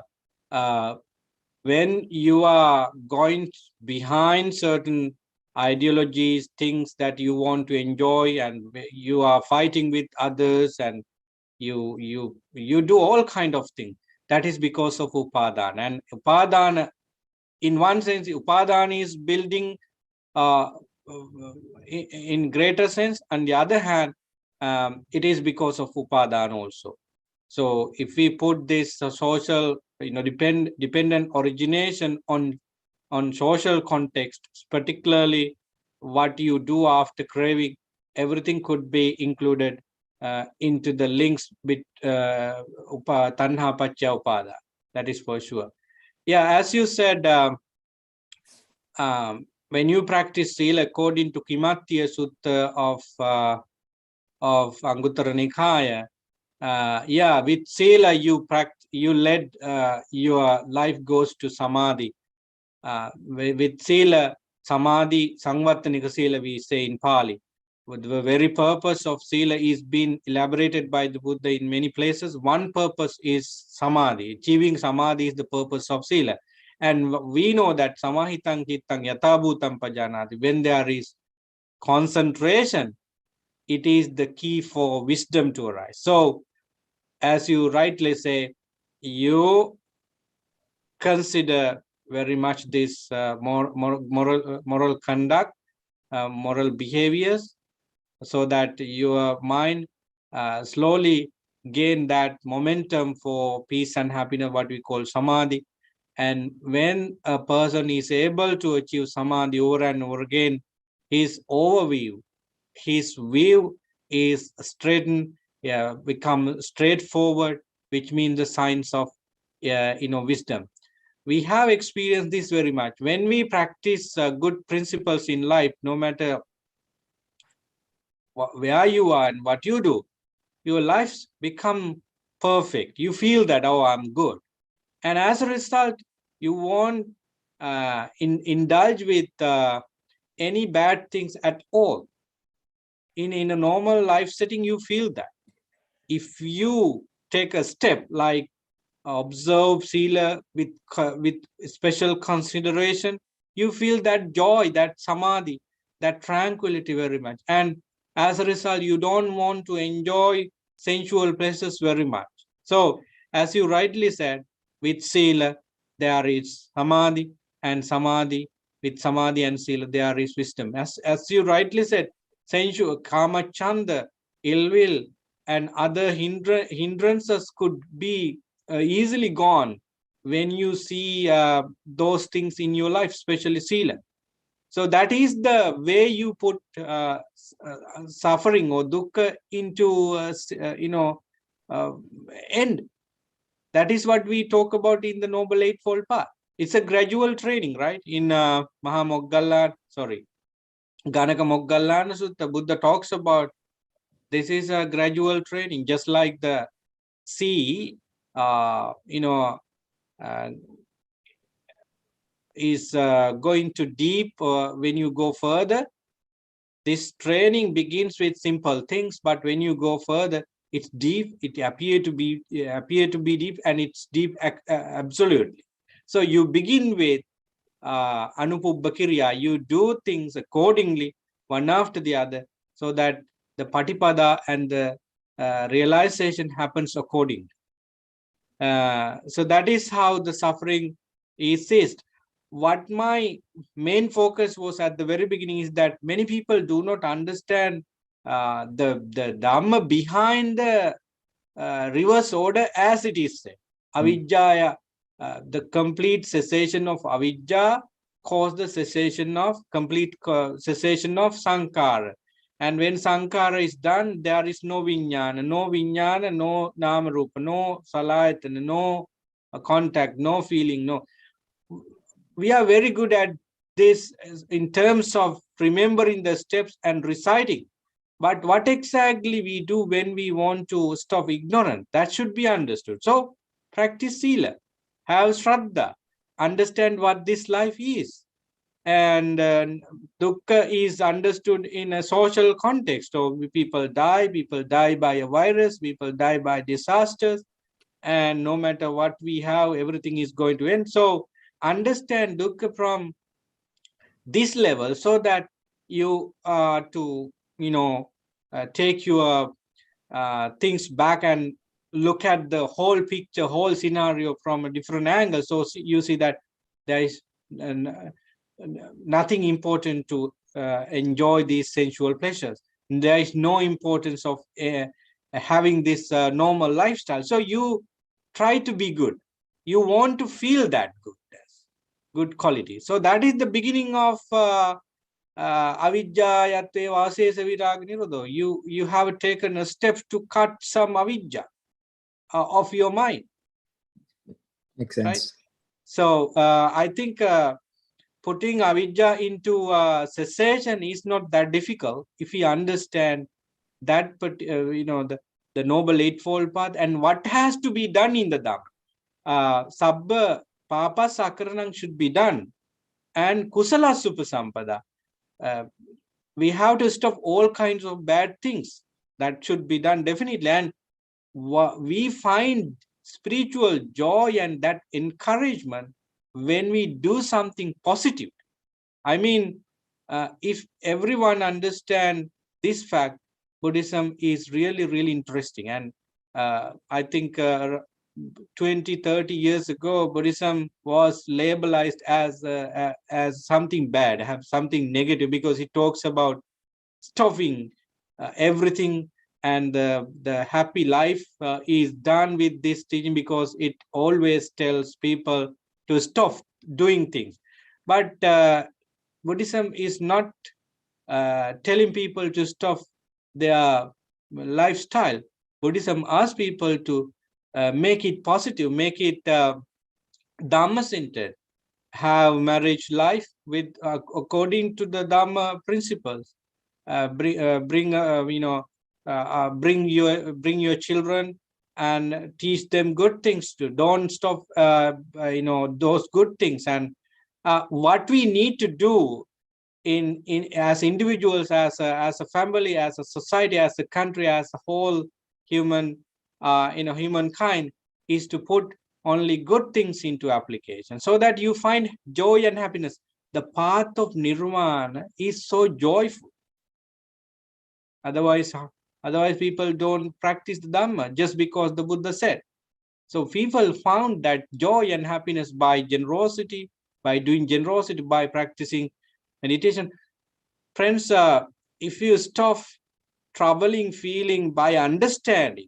When you are going behind certain ideologies, things that you want to enjoy, and you are fighting with others, and you do all kind of things, that is because of upadana. And upadana, in one sense, upadana is building uh, in greater sense. On the other hand, it is because of upadana also. So if we put this social, dependent origination on social context, particularly what you do after craving, everything could be included into the links with tanha paccaya upada. That is for sure. Yeah, as you said, when you practice sila according to Kimattiya Sutta of Anguttara Nikaya, with sila you led your life goes to samadhi. With sila, samadhi, sangvartanika sila, we say in Pali. The very purpose of sila is being elaborated by the Buddha in many places. One purpose is samadhi. Achieving samadhi is the purpose of sila. And we know that samahitang chittang yatabhutam pajanati. When there is concentration, it is the key for wisdom to arise. So, as you rightly say, you consider very much this moral conduct, moral behaviors, so that your mind slowly gain that momentum for peace and happiness, what we call samadhi. And when a person is able to achieve samadhi over and over again, his overview, his view is straightened, become straightforward, which means the signs of wisdom. We have experienced this very much. When we practice good principles in life, no matter where you are and what you do, your lives become perfect. You feel that, oh, I'm good. And as a result, you won't indulge with any bad things at all. In a normal life setting, you feel that. If you take a step like observe sila with special consideration, you feel that joy, that samadhi, that tranquility very much. And as a result, you don't want to enjoy sensual pleasures very much. So, as you rightly said, with sila, there is samadhi, and samadhi, with samadhi and sila, there is wisdom. As you rightly said, sensual, kama, chanda, ill will, and other hindrances could be easily gone when you see those things in your life, especially sila. So that is the way you put suffering or dukkha into uh, end. That is what we talk about in the Noble Eightfold Path. It's a gradual training, right? In Mahamoggalla, sorry, Ganaka Moggallana Sutta, Buddha talks about this is a gradual training, just like the sea, is going to deep when you go further. This training begins with simple things, but when you go further, it's deep. It appear to be deep, and it's deep absolutely. So you begin with Anupubba Kriya. You do things accordingly, one after the other, so that the Patipada and the realization happens accordingly. So that is how the suffering is ceased. What my main focus was at the very beginning is that many people do not understand the Dhamma behind the reverse order as it is said. Avijjaya, the complete cessation of avijja caused the cessation of cessation of sankara. And when sankara is done, there is no vinyana, no namarupa, no salayatana, no contact, no feeling, no. We are very good at this in terms of remembering the steps and reciting. But what exactly we do when we want to stop ignorance, that should be understood. So practice sila, have shraddha, understand what this life is. And dukkha is understood in a social context. So people die by a virus, people die by disasters, and no matter what we have, everything is going to end. So understand dukkha from this level, so that you to take your things back and look at the whole picture, whole scenario from a different angle. So you see that there is nothing important to enjoy these sensual pleasures. There is no importance of having this normal lifestyle. So you try to be good. You want to feel that goodness, good quality. So that is the beginning of avidya yatte vasesa virag nirodho. You have taken a step to cut some avidya of your mind. Makes sense. Right? So I think putting avidya into cessation is not that difficult if we understand that, but the noble eightfold path and what has to be done in the Dhamma. Sabba papa sakaranam should be done, and kusala supasampada. We have to stop all kinds of bad things that should be done definitely, and we find spiritual joy and that encouragement when we do something positive. I mean, if everyone understand this fact, Buddhism is really, really interesting. And I think 20, 30 years ago, Buddhism was labelized as something bad, have something negative, because it talks about stopping everything, and the happy life is done with this teaching, because it always tells people to stop doing things. But Buddhism is not telling people to stop their lifestyle. Buddhism asks people to make it positive, make it Dhamma-centered, have marriage life with according to the Dhamma principles. Bring your children and teach them good things to. Don't stop those good things. And what we need to do in as individuals, as a family, as a society, as a country, as a whole human humankind, is to put only good things into application, so that you find joy and happiness. The path of nirvana is so joyful. Otherwise people don't practice the Dhamma just because the Buddha said. So people found that joy and happiness by generosity, by doing generosity, by practicing meditation. Friends, if you stop troubling feeling by understanding,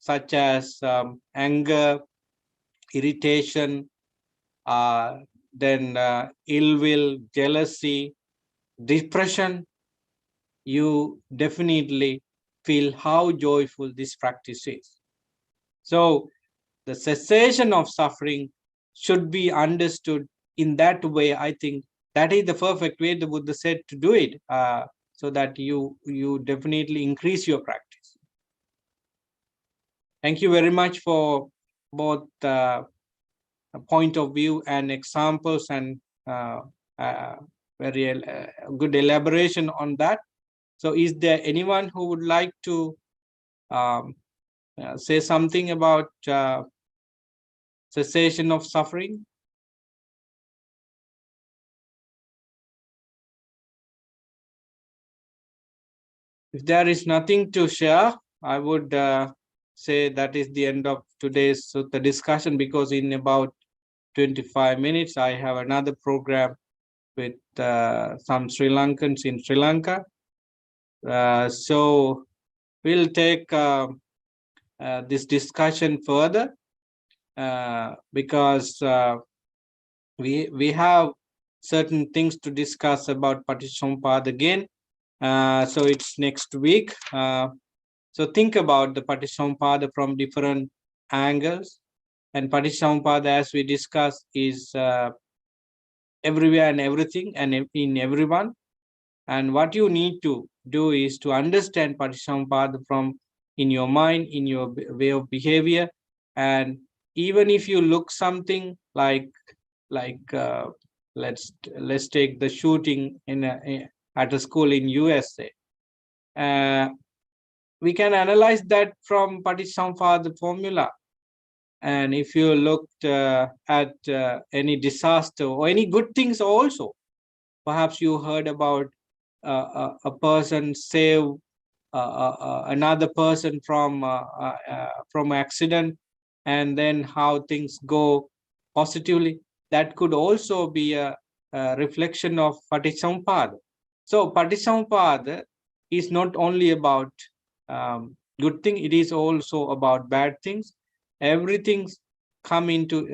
such as anger, irritation, then ill will, jealousy, depression, you definitely feel how joyful this practice is. So the cessation of suffering should be understood in that way, I think, that is the perfect way the Buddha said to do it, so that you definitely increase your practice. Thank you very much for both point of view and examples, and very good elaboration on that. So is there anyone who would like to say something about cessation of suffering? If there is nothing to share, I would say that is the end of today's Sutta discussion, because in about 25 minutes, I have another program with some Sri Lankans in Sri Lanka. So we'll take this discussion further, because we have certain things to discuss about Paticcasamuppada again. So it's next week. So think about the Paticcasamuppada from different angles. And Paticcasamuppada, as we discussed, is everywhere and everything and in everyone. And what you need to do is to understand Paticcasamuppada from in your mind, in your way of behavior. And even if you look something like let's take the shooting at a school in USA. We can analyze that from Paticcasamuppada formula. And if you looked at any disaster or any good things also, perhaps you heard about a person save another person from accident, and then how things go positively. That could also be a reflection of Paticcasamuppada. So Paticcasamuppada is not only about good thing, it is also about bad things. Everything's come into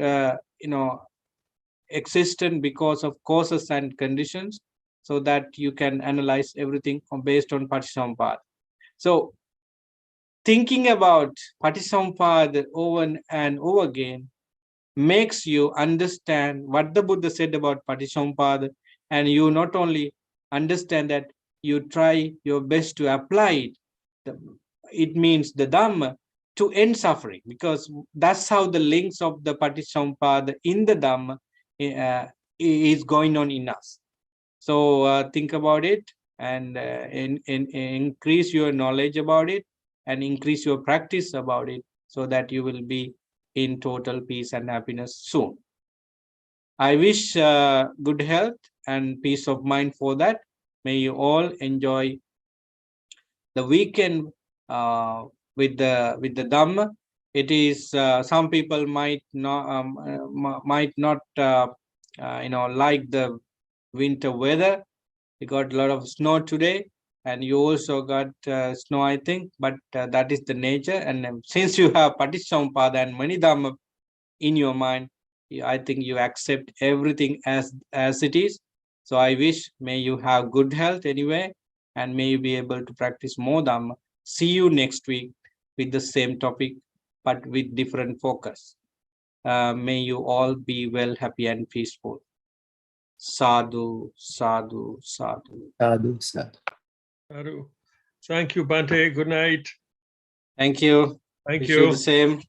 existence because of causes and conditions, so that you can analyze everything based on Paticcasamuppada. So thinking about Paticcasamuppada over and over again makes you understand what the Buddha said about Paticcasamuppada, and you not only understand that, you try your best to apply it. It means the Dhamma to end suffering, because that's how the links of the Paticcasamuppada in the Dhamma is going on in us. So think about it, and increase your knowledge about it, and increase your practice about it, so that you will be in total peace and happiness soon. I wish good health and peace of mind for that. May you all enjoy the weekend with the Dhamma. It is some people might not like the winter weather. We got a lot of snow today, and you also got snow, I think, but that is the nature. And since you have Paticcasamuppada and Mani Dhamma in your mind, I think you accept everything as it is. So I wish, may you have good health anyway, and may you be able to practice more Dhamma. See you next week with the same topic, but with different focus. May you all be well, happy, and peaceful. Sadhu, sadhu, sadhu. Sadhu, sadhu. Sadhu. Thank you, Bhante. Good night. Thank you. Thank Wish you. the same.